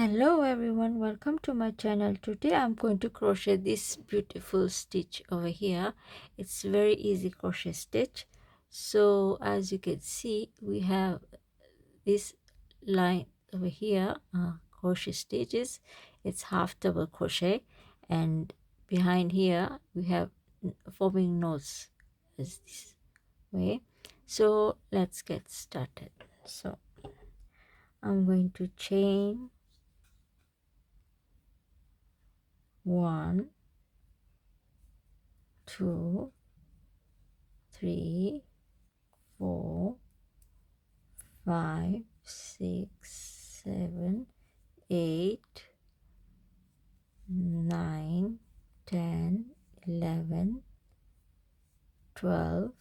Hello everyone, welcome to my channel. Today I'm going to crochet this beautiful stitch over here. It's very easy crochet stitch. So as you can see, we have this line over here, crochet stitches. It's half double crochet, and behind here we have forming knots as this way. So let's get started. So I'm going to chain 1, 2, 3, 4, 5, 6, 7, 8, 9, 10, 11, 12,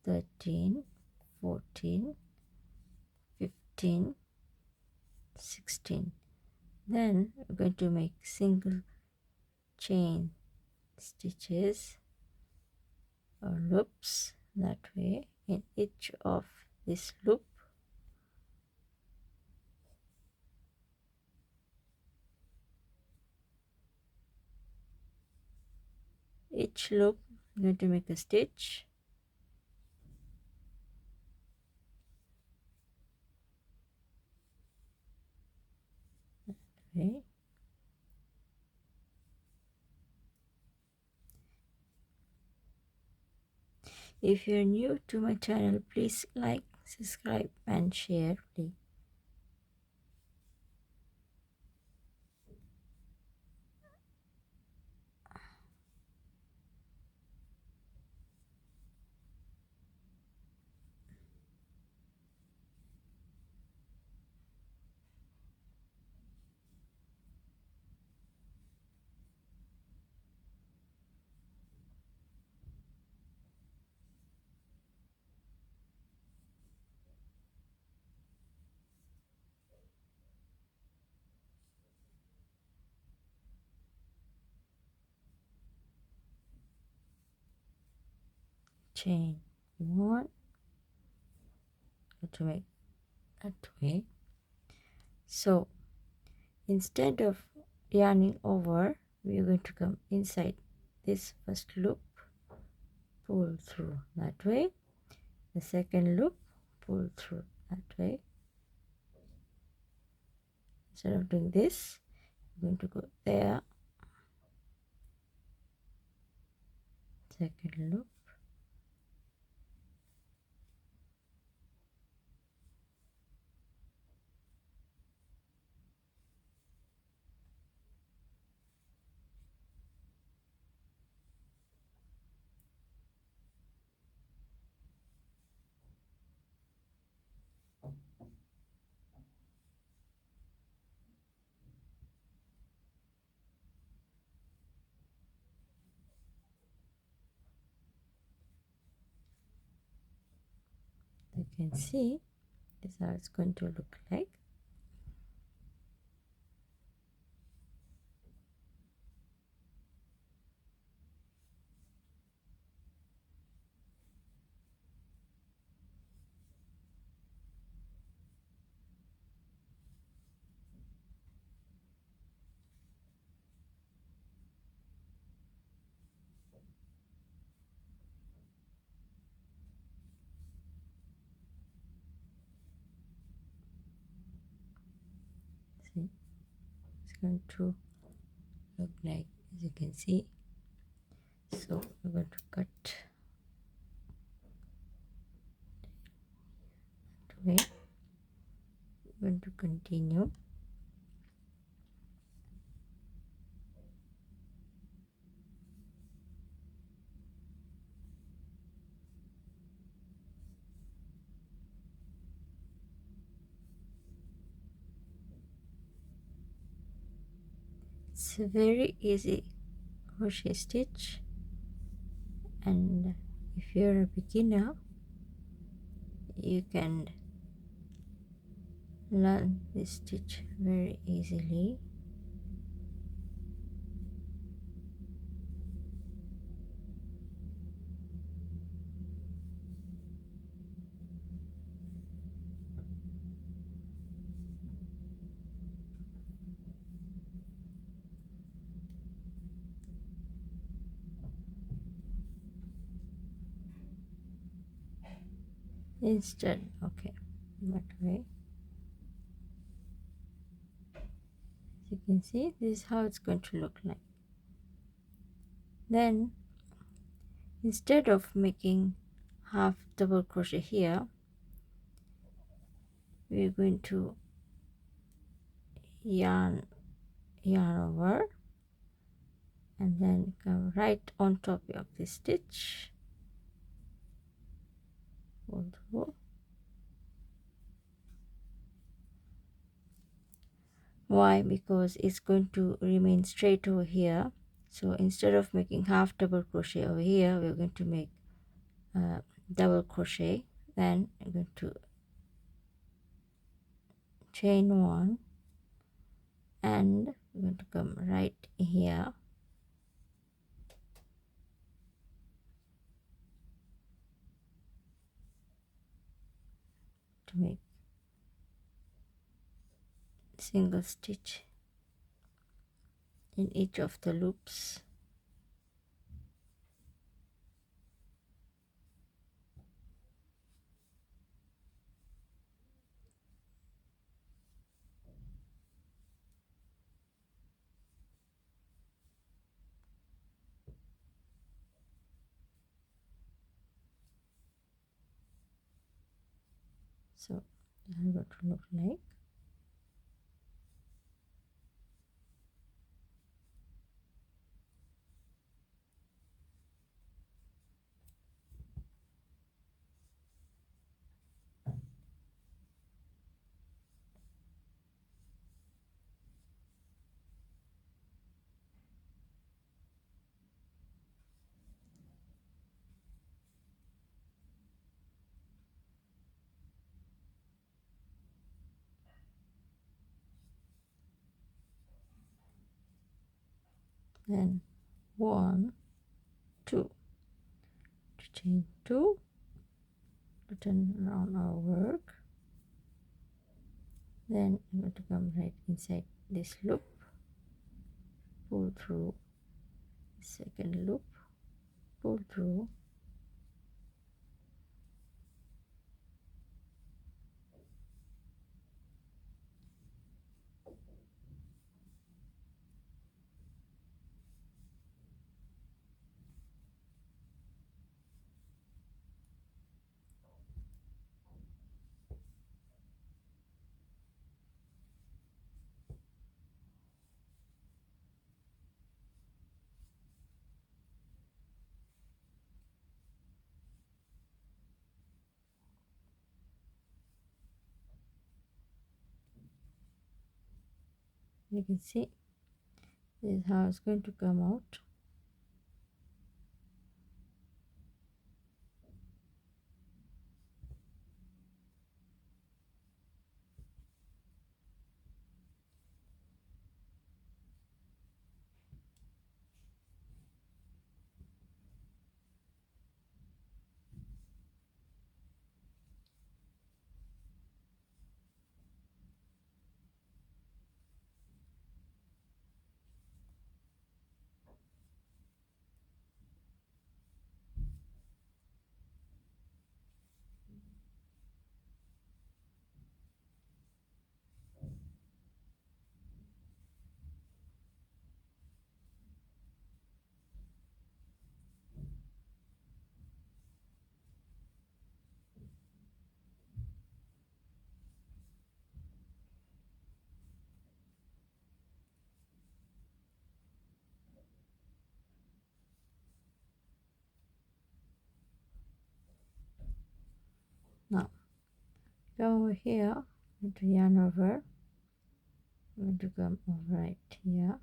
13, 14, 15, 16. Then we're going to make single chain stitches or loops that way in each of this loop. Each loop I'm going to make a stitch. Okay. If you're new to my channel, please like, subscribe and share, please. Chain 1, to make that way. So instead of yarning over, we're going to come inside this first loop, pull through that way. The second loop, pull through that way. Instead of doing this, I'm going to go there, second loop, you can see this is how it's going to look like. See, it's going to look like, as you can see. So we're going to cut that way. We're going to continue. It's a very easy crochet stitch, and if you're a beginner, you can learn this stitch very easily. instead. Okay, that way. As you can see, this is how it's going to look like. Then instead of making half double crochet here, we're going to yarn over and then come right on top of the stitch, pull through. Why? Because it's going to remain straight over here. So instead of making half double crochet over here, we're going to make double crochet. Then I'm going to chain one and I'm going to come right here to make single stitch in each of the loops. So this is what it look like. Then 1, 2, to chain 2, to turn around our work. Then I'm going to come right inside this loop, pull through the second loop, pull through, you can see this is how it's going to come out. Now come over here, I'm going to yarn over, I'm going to come over right here,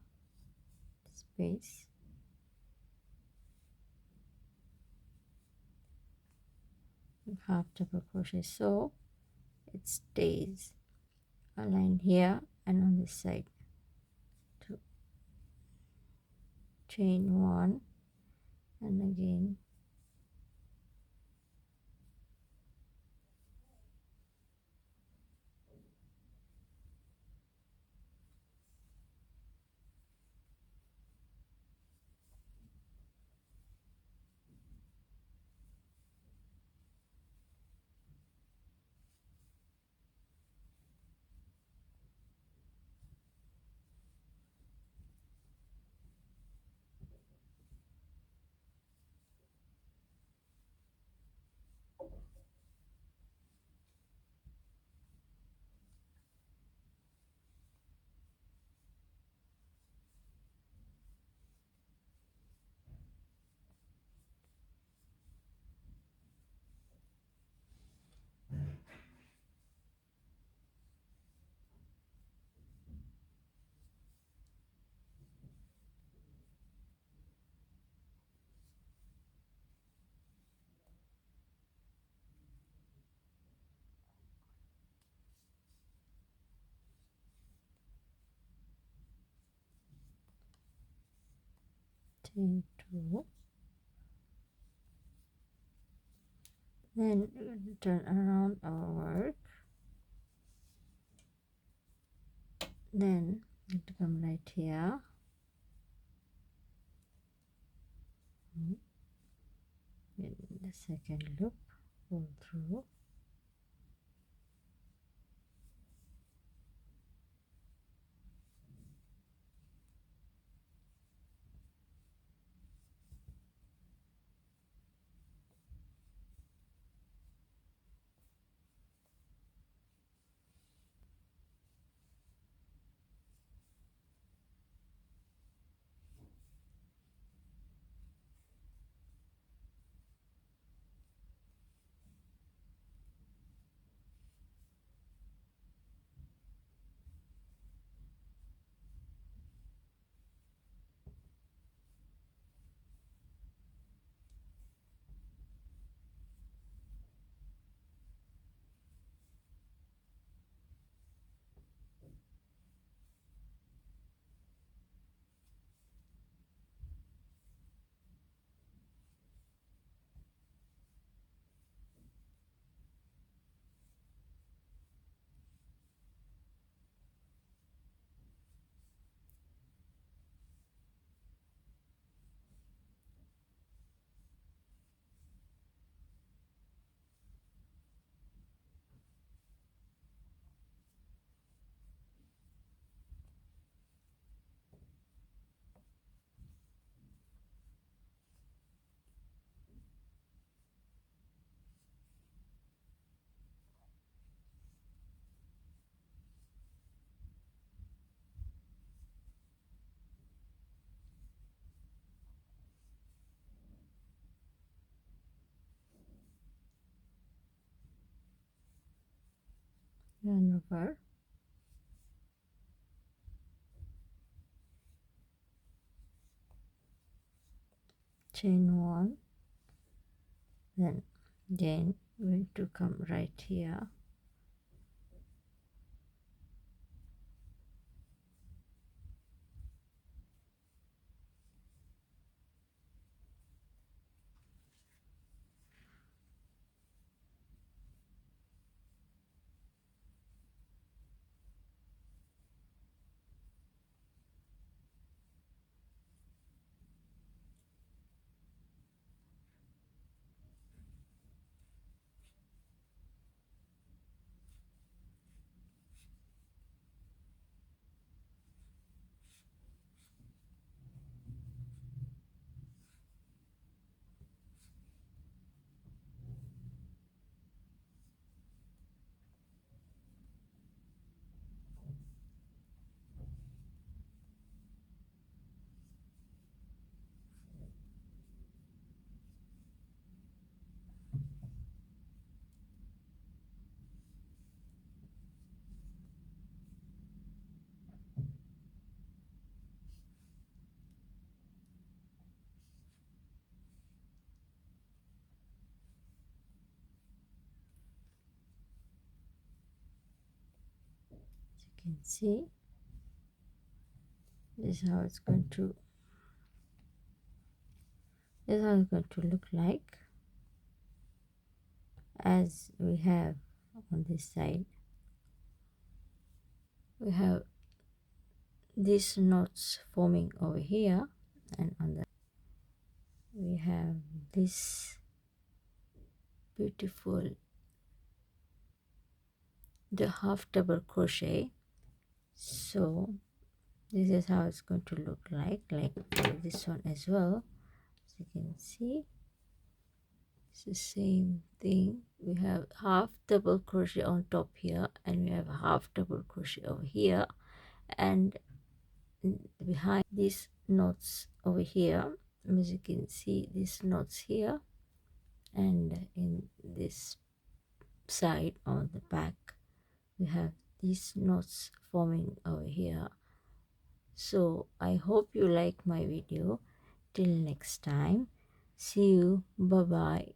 space, half double crochet so it stays aligned here and on this side, to chain one and again chain 2, then turn around our work, then come right here, in the second loop, pull through, yarn over, chain 1, then again going to come right here, as you can see. This is how it's going to look like, as we have on this side. We have these knots forming over here, and on the we have this beautiful the half double crochet. So this is how it's going to look like this one as well. As you can see, it's the same thing. We have half double crochet on top here, and we have a half double crochet over here, and behind these knots over here, as you can see, these knots here, and in this side on the back we have these knots forming over here. So I hope you like my video. Till next time, see you, bye bye.